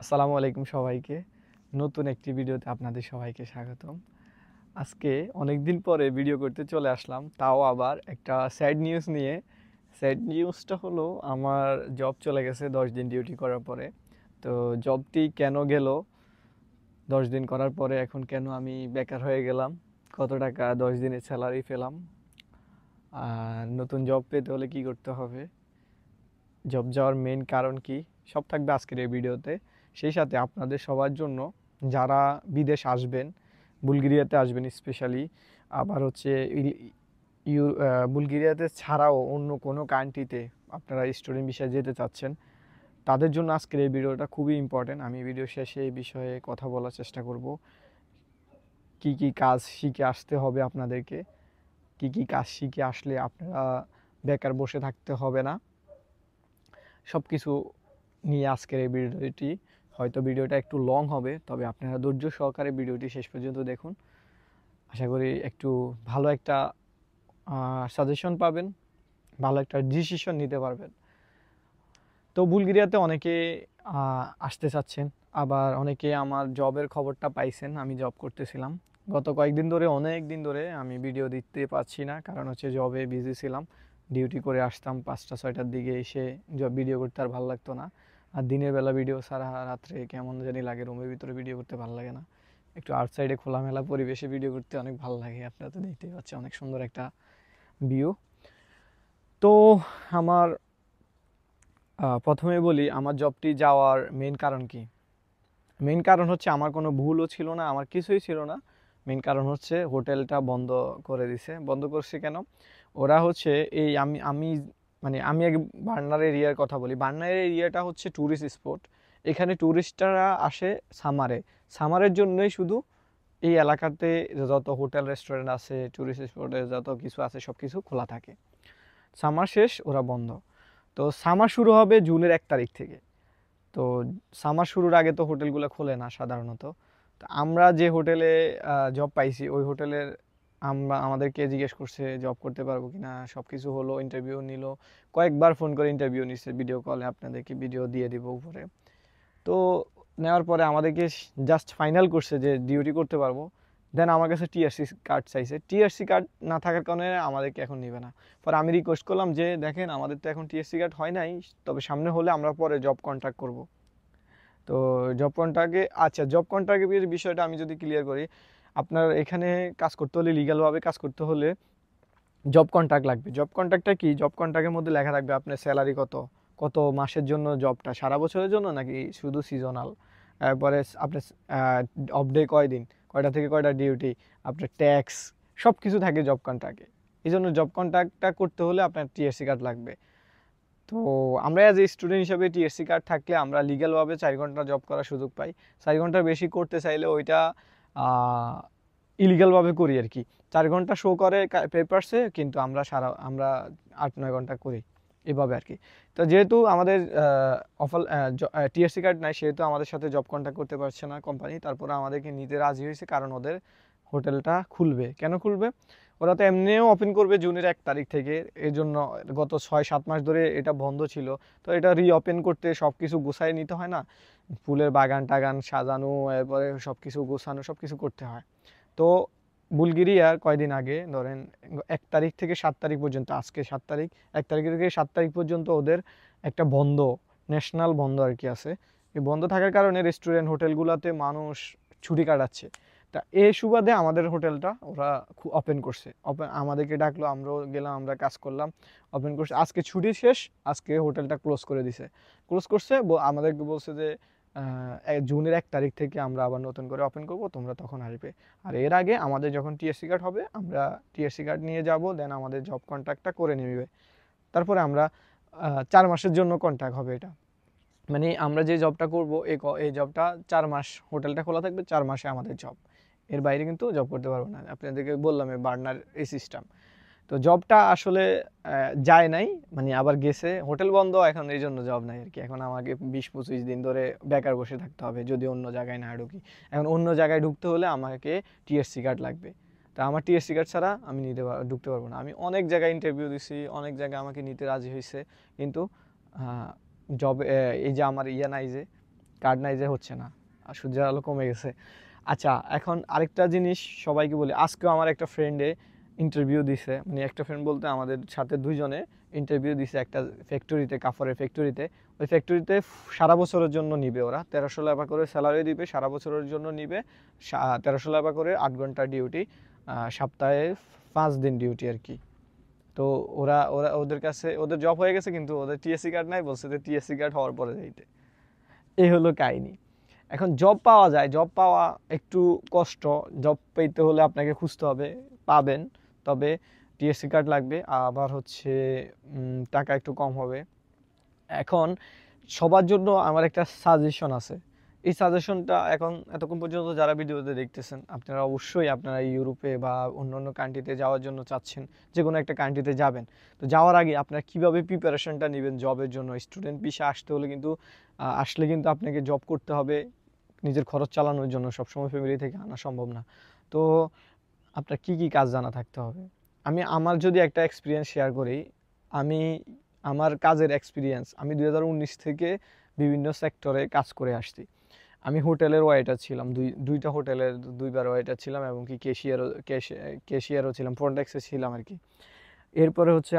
আসসালামু আলাইকুম সবাইকে। নতুন একটি ভিডিওতে আপনাদের সবাইকে স্বাগতম। আজকে অনেকদিন পরে ভিডিও করতে চলে আসলাম, তাও আবার একটা স্যাড নিউজ নিয়ে। স্যাড নিউজটা হলো আমার জব চলে গেছে 10 দিন ডিউটি করার পরে। তো জবটি কেন গেল 10 দিন করার পরে, এখন কেন আমি বেকার হয়ে গেলাম, কত টাকা 10 দিনের স্যালারি পেলাম, আর নতুন জব পেতে হলে কি করতে হবে, জব যাওয়ার মেইন কারণ কি, সব থাকবে আজকের এই ভিডিওতে। সেই সাথে আপনাদের সবার জন্য যারা বিদেশ আসবেন, বুলগেরিয়াতে আসবেন স্পেশালি, আবার হচ্ছে বুলগেরিয়াতে ছাড়াও অন্য কোনো কান্ট্রিতে আপনারা স্টুডেন্ট বিষয়ে যেতে চাচ্ছেন, তাদের জন্য আজকের এই ভিডিওটা খুবই ইম্পর্টেন্ট। আমি ভিডিও শেষে এই বিষয়ে কথা বলার চেষ্টা করব, কি কি কাজ শিখে আসতে হবে আপনাদেরকে, কি কি কাজ শিখে আসলে আপনারা বেকার বসে থাকতে হবে না, সব কিছু নিয়ে আজকের এই ভিডিওটি। হয়তো ভিডিওটা একটু লং হবে, তবে আপনারা ধৈর্য সহকারে ভিডিওটি শেষ পর্যন্ত দেখুন। আশা করি একটু ভালো একটা সাজেশন পাবেন, ভালো একটা ডিসিশন নিতে পারবেন। তো বুলগেরিয়াতে অনেকে আসতে চাচ্ছেন, আবার অনেকে আমার জবের খবরটা পাইছেন। আমি জব করতেছিলাম গত কয়েকদিন ধরে, অনেক দিন ধরে আমি ভিডিও দিতে পারছি না, কারণ হচ্ছে জবে বিজি ছিলাম। ডিউটি করে আসতাম 5টা 6টার দিকে, এসে জব ভিডিও করতে আর ভালো লাগতো না। আর দিনের বেলা ভিডিও ছাড়া রাত্রে কেমন জানি লাগে, রুমের ভিতরে ভিডিও করতে ভালো লাগে না। একটু আউটসাইডে খোলামেলা পরিবেশে ভিডিও করতে অনেক ভালো লাগে। আপনারা তো দেখতেই পাচ্ছেন অনেক সুন্দর একটা ভিউ। তো আমার প্রথমে বলি আমার জবটি যাওয়ার মেইন কারণ কি। মেইন কারণ হচ্ছে আমার কোনো ভুলও ছিল না, আমার কিছুই ছিল না। মেইন কারণ হচ্ছে হোটেলটা বন্ধ করে দিছে। বন্ধ করছে কেন? ওরা হচ্ছে এই আমি আমি মানে আমি আগে বার্নার এরিয়ার কথা বলি। বার্নার এরিয়াটা হচ্ছে ট্যুরিস্ট স্পট। এখানে ট্যুরিস্টরা আসে সামারে। সামারের জন্যই শুধু এই এলাকাতে যত হোটেল রেস্টুরেন্ট আছে, ট্যুরিস্ট স্পটে যত কিছু আছে সব কিছু খোলা থাকে। সামার শেষ, ওরা বন্ধ। তো সামার শুরু হবে জুনের 1 তারিখ থেকে। তো সামার শুরুর আগে তো হোটেলগুলো খোলে না সাধারণত। তো আমরা যে হোটেলে জব পাইছি, ওই হোটেলের আমাদেরকে জিজ্ঞেস করছে জব করতে পারবো কিনা, সব কিছু হলো, ইন্টারভিউ নিল, কয়েকবার ফোন করে ইন্টারভিউ নিচ্ছে, ভিডিও কলে আপনাদেরকে ভিডিও দিয়ে দিব উপরে। তো নেওয়ার পরে আমাদেরকে জাস্ট ফাইনাল করছে যে ডিউটি করতে পারবো। দেন আমার কাছে টিআরসি কার্ড চাইছে। টিআরসি কার্ড না থাকার কারণে আমাদেরকে এখন নেবে না। পরে আমি রিকোয়েস্ট করলাম যে দেখেন আমাদের তো এখন টিআরসি কার্ড হয় নাই, তবে সামনে হলে আমরা পরে জব কন্ট্রাক্ট করব। তো জব কন্ট্রাক্টে, আচ্ছা জব কন্ট্রাক্টের বিষয়টা আমি যদি ক্লিয়ার করি, আপনার এখানে কাজ করতে হলে, লিগ্যালভাবে কাজ করতে হলে জব কন্ট্রাক্ট লাগবে। জব কন্ট্রাক্টটা কি? জব কন্ট্রাক্টের মধ্যে লেখা থাকবে আপনার স্যালারি কত, কত মাসের জন্য জবটা, সারা বছরের জন্য নাকি শুধু সিজনাল, তারপরে আপনার অফ ডে কয়দিন, কয়টা থেকে কয়টা ডিউটি, আপনার ট্যাক্স, সব কিছু থাকে জব কন্ট্রাক্টে। এই জন্য জব কন্ট্রাক্টটা করতে হলে আপনার টিএসসি কার্ড লাগবে। তো আমরা অ্যাজ এ স্টুডেন্ট হিসাবে টিএসসি কার্ড থাকলে আমরা লিগ্যালভাবে 4 ঘন্টা জব করার সুযোগ পাই। 4 ঘন্টার বেশি করতে চাইলে ওইটা ইলিগালভাবে করি আর কি। 4 ঘন্টা শো করে পেপারসে, কিন্তু আমরা 8-9 ঘন্টা করি এভাবে আর কি। তো যেহেতু আমাদের অফার টিএসসি কার্ড নাই, সেহেতু আমাদের সাথে জব কন্ট্যাক্ট করতে পারছে না কোম্পানি। তারপরে আমাদেরকে নিতে রাজি হয়েছে, কারণ ওদের হোটেলটা খুলবে। কেন খুলবে? ওরা তো এমনিও ওপেন করবে জুনের 1 তারিখ থেকে। এই জন্য গত 6-7 মাস ধরে এটা বন্ধ ছিল। তো এটা রিওপেন করতে সব কিছু গুছাই নিতে হয় না, ফুলের বাগান টাগান সাজানো, এরপরে সব কিছু গোছানো, সব কিছু করতে হয়। তো বুলগেরিয়ার কয়দিন আগে ধরেন 1 তারিখ থেকে 7 তারিখ পর্যন্ত, আজকে 7 তারিখ, 1 তারিখ থেকে 7 তারিখ পর্যন্ত ওদের একটা বন্ধ, ন্যাশনাল বন্ধ আর কি আছে। এই বন্ধ থাকার কারণে রেস্টুরেন্ট হোটেলগুলোতে মানুষ ছুটি কাটাচ্ছে। তা এই সুবাদে আমাদের হোটেলটা ওরা ওপেন করছে। আমাদেরকে ডাকলো, আমরাও গেলাম, আমরা কাজ করলাম, ওপেন করছে। আজকে ছুটি শেষ, আজকে হোটেলটা ক্লোজ করে দিছে। ক্লোজ করছে, আমাদেরকে বলছে যে জুনের 1 তারিখ থেকে আমরা আবার নতুন করে ওপেন করব, তোমরা তখন আসবে। আর এর আগে আমাদের যখন টিএসসি কার্ড হবে, আমরা টিএসসি কার্ড নিয়ে যাব, দেন আমাদের জব কন্ট্রাক্টটা করে নেবে। তারপরে আমরা 4 মাসের জন্য কন্ট্রাক্ট হবে এটা। মানে আমরা যে জবটা করব, এই জবটা 4 মাস হোটেলটা খোলা থাকবে, 4 মাসে আমাদের জব। এর বাইরে কিন্তু জব করতে পারবো না। আপনাদেরকে বললাম এই বার্নার এই সিস্টেম। তো জবটা আসলে যায় নাই, মানে আবার গেছে, হোটেল বন্ধ এখন, এই জন্য জব নাই আর কি। এখন আমাকে 20-25 দিন ধরে বেকার বসে থাকতে হবে যদি অন্য জায়গায় না ঢুকি। এখন অন্য জায়গায় ঢুকতে হলে আমাকে টিএসসি কার্ড লাগবে। তা আমার টিএসসি কার্ড ছাড়া আমি ঢুকতে পারবো না। আমি অনেক জায়গায় ইন্টারভিউ দিছি, অনেক জায়গায় আমাকে নিতে রাজি হয়েছে, কিন্তু জব এই যে আমার ইয়ে নাই, যে কার্ড নাই যে হচ্ছে না, আর সূর্যের আলো কমে গেছে। আচ্ছা, এখন আরেকটা জিনিস সবাইকে বলি, আজকেও আমার একটা ফ্রেন্ডে ইন্টারভিউ দিছে, মানে একটা ফ্রেন্ড বলতে আমাদের সাথে দুইজনে ইন্টারভিউ দিছে একটা ফ্যাক্টরিতে, কাপড়ের ফ্যাক্টরিতে। ওই ফ্যাক্টরিতে সারা বছরের জন্য নিবে ওরা, 1300 টাকা করে স্যালারি দিবে, সারা বছরের জন্য নিবে 1300 টাকা করে, 8 ঘন্টা ডিউটি, সপ্তাহে 5 দিন ডিউটি আর কি। তো ওরা ওরা ওদের কাছে ওদের জব হয়ে গেছে, কিন্তু ওদের টিএসসি কার্ড নাই, বলছে যে টিএসসি কার্ড হওয়ার পরে যাইতে। এই হলো কাহিনী। এখন জব পাওয়া যায়, জব পাওয়া একটু কষ্ট, জব পেতে হলে আপনাকে খুঁজতে হবে, পাবেন, তবে টিএসসি কার্ড লাগবে, আবার হচ্ছে টাকা একটু কম হবে। এখন সবার জন্য আমার একটা সাজেশন আছে। এই সাজেশনটা এখন এতক্ষণ পর্যন্ত যারা ভিডিওতে দেখতেছেন, আপনারা অবশ্যই আপনারা ইউরোপে বা অন্য অন্য কান্ট্রিতে যাওয়ার জন্য চাচ্ছেন, যে কোনো একটা কান্ট্রিতে যাবেন, তো যাওয়ার আগে আপনারা কীভাবে প্রিপারেশনটা নেবেন জবের জন্য। স্টুডেন্ট ভিসা আসতে হলে কিন্তু আসলে কিন্তু আপনাকে জব করতে হবে নিজের খরচ চালানোর জন্য, সবসময় ফ্যামিলি থেকে আনা সম্ভব না। তো আপনার কি কি কাজ জানা থাকতে হবে। আমি আমার যদি একটা এক্সপিরিয়েন্স শেয়ার করি, আমি আমার কাজের এক্সপিরিয়েন্স, আমি 2019 থেকে বিভিন্ন সেক্টরে কাজ করে আসছি। আমি হোটেলের ওয়েটার ছিলাম, দুইটা হোটেলের দুইবার ওয়েটার ছিলাম, এবং কি ক্যাশিয়ারও ছিলাম, ফ্রন্ট ডেস্কে ছিলাম আর কি। এরপরে হচ্ছে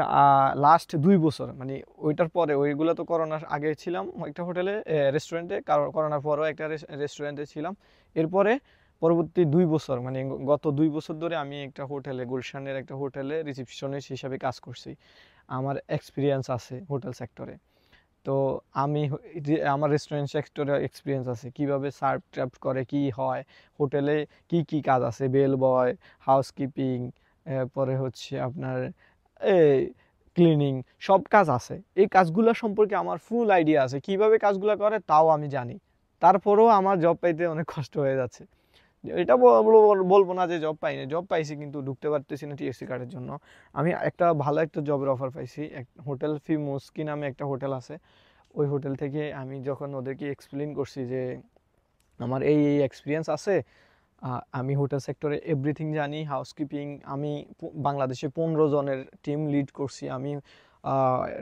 লাস্ট 2 বছর, মানে ওইটার পরে, ওইগুলো তো করোনার আগে ছিলাম একটা হোটেলে, রেস্টুরেন্টে, করোনার পরেও একটা রেস্টুরেন্টে ছিলাম। এরপরে পরবর্তী 2 বছর, মানে গত 2 বছর ধরে আমি একটা হোটেলে, গুলশানের একটা হোটেলে রিসেপশনিস্ট হিসাবে কাজ করছি। আমার এক্সপিরিয়েন্স আছে হোটেল সেক্টরে। তো আমি আমার রেস্টুরেন্ট সেক্টরে এক্সপিরিয়েন্স আছে, কিভাবে সার্ভ টার্ভ করে, কি হয় হোটেলে, কি কি কাজ আছে, বেল বয়, হাউসকিপিং, পরে হচ্ছে আপনার এই ক্লিনিং, সব কাজ আছে। এই কাজগুলো সম্পর্কে আমার ফুল আইডিয়া আছে, কিভাবে কাজগুলো করে তাও আমি জানি। তারপরেও আমার জব পাইতে অনেক কষ্ট হয়ে যাচ্ছে। এটা বলবো না যে জব পাইনি, জব পাইছি, কিন্তু ঢুকতে পারতেছি না টিএসসি কার্ডের জন্য। আমি একটা ভালো একটা জবের অফার পাইছি, এক হোটেল ফিমোস্কি নামে একটা হোটেল আছে। ওই হোটেল থেকে আমি যখন ওদেরকে এক্সপ্লেন করছি যে আমার এই এই এক্সপিরিয়েন্স আছে, আমি হোটেল সেক্টরে এভরিথিং জানি, হাউসকিপিং, আমি বাংলাদেশে 15 জনের টিম লিড করছি, আমি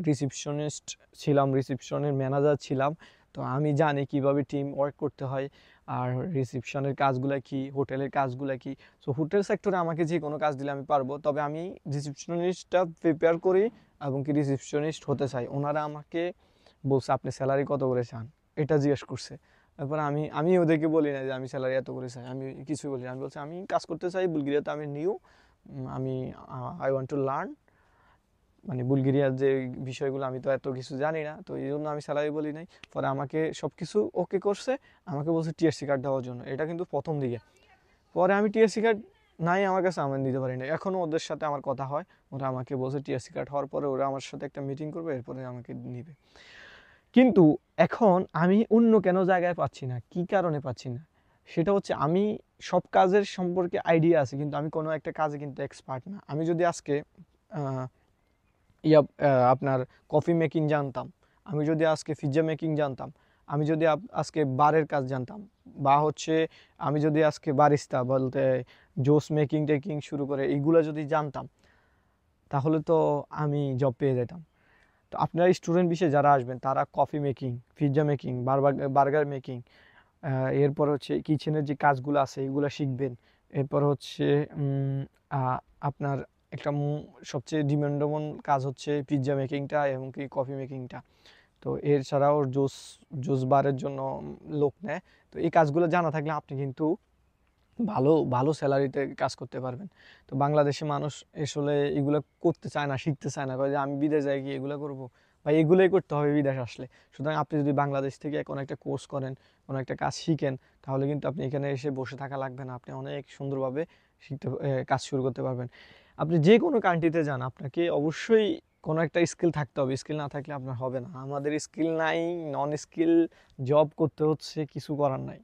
রিসিপশনিস্ট ছিলাম, রিসিপশনের ম্যানেজার ছিলাম। তো আমি জানি কিভাবে টিম ওয়ার্ক করতে হয়, আর রিসিপশনের কাজগুলো কি, হোটেলের কাজগুলো কি। সো হোটেল সেক্টরে আমাকে যে কোনো কাজ দিলে আমি পারবো, তবে আমি রিসিপশনিস্টটা প্রিপেয়ার করি এবং কি রিসিপশনিস্ট হতে চাই। ওনারা আমাকে বলছে আপনি স্যালারি কত করে চান, এটা জিজ্ঞেস করছে। তারপর আমি ওদেরকে বলি না যে আমি স্যালারি এত করে চাই, আমি কিছুই বলি না। আমি বলছি আমি কাজ করতে চাই বুলগেরিয়াতে, আমি নিউ, আমি আই ওয়ান্ট টু লার্ন, মানে বুলগেরিয়ার যে বিষয়গুলো আমি তো এত কিছু জানি না, তো এই জন্য আমি স্যালারি বলি নাই। পরে আমাকে সব কিছু ওকে করছে, আমাকে বলছে টিএসসি কার্ড দেওয়ার জন্য। এটা কিন্তু প্রথম দিকে। পরে আমি টিএসসি কার্ড নাই আমার কাছে, আমি দিতে পারি না। এখনও ওদের সাথে আমার কথা হয়, ওরা আমাকে বলছে টিএসসি কার্ড হওয়ার পরে ওরা আমার সাথে একটা মিটিং করবে, এরপরে আমাকে নিবে। কিন্তু এখন আমি অন্য কেন জায়গায় পাচ্ছি না, কি কারণে পাচ্ছি না, সেটা হচ্ছে আমি সব কাজের সম্পর্কে আইডিয়া আছে, কিন্তু আমি কোনো একটা কাজে কিন্তু এক্সপার্ট না। আমি যদি আজকে আপনার কফি মেকিং জানতাম, আমি যদি আজকে পিৎজা মেকিং জানতাম, আমি যদি আজকে বারের কাজ জানতাম, বা হচ্ছে আমি যদি আজকে বারিস্তা বলতে জুস মেকিং টেকিং শুরু করে এইগুলো যদি জানতাম, তাহলে তো আমি জব পেয়ে যেতাম। তো আপনারা স্টুডেন্ট বিষয়ে যারা আসবেন, তারা coffee making, pizza making, burger making, এরপর হচ্ছে কিচেনের যে কাজগুলো আছে এগুলো শিখবেন। এরপর হচ্ছে আপনার একটা সবচেয়ে ডিমান্ডেবল কাজ হচ্ছে পিৎজা মেকিংটা এবং কি কফি মেকিংটা। তো এছাড়াও জুস বারের জন্য লোক নেয়। তো এই কাজগুলো জানা থাকলে আপনি কিন্তু ভালো ভালো স্যালারিতে কাজ করতে পারবেন। তো বাংলাদেশে মানুষ আসলে এগুলো করতে চায় না, শিখতে চায় না, কয় যে আমি বিদেশ যাই গিয়ে এগুলো করবো, বা এগুলোই করতে হবে বিদেশ আসলে। সুতরাং আপনি যদি বাংলাদেশ থেকে কোনো একটা কোর্স করেন, কোনো একটা কাজ শিখেন, তাহলে কিন্তু আপনি এখানে এসে বসে থাকা লাগবে না, আপনি অনেক সুন্দরভাবে কাজ শুরু করতে পারবেন। আপনি যে কোনো কান্ট্রিতে যান, আপনাকে অবশ্যই কোনো একটা স্কিল থাকতে হবে, স্কিল না থাকলে আপনার হবে না। আমাদের স্কিল নাই, নন স্কিল জব করতে হচ্ছে, কিছু করার নাই।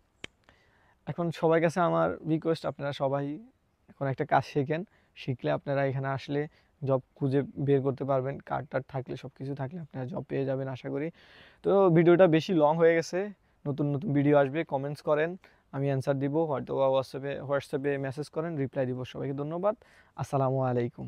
এখন সবার কাছে আমার রিকোয়েস্ট, আপনারা সবাই এখন একটা কাজ শেখেন, শিখলে আপনারা এখানে আসলে জব খুঁজে বের করতে পারবেন। কার্ড টার্ড থাকলে, সব কিছু থাকলে আপনারা জব পেয়ে যাবেন আশা করি। তো ভিডিওটা বেশি লং হয়ে গেছে, নতুন নতুন ভিডিও আসবে, কমেন্টস করেন, আমি অ্যান্সার দিব, হয়তো হোয়াটসঅ্যাপে মেসেজ করেন, রিপ্লাই দিব। সবাইকে ধন্যবাদ, আসসালামু আলাইকুম।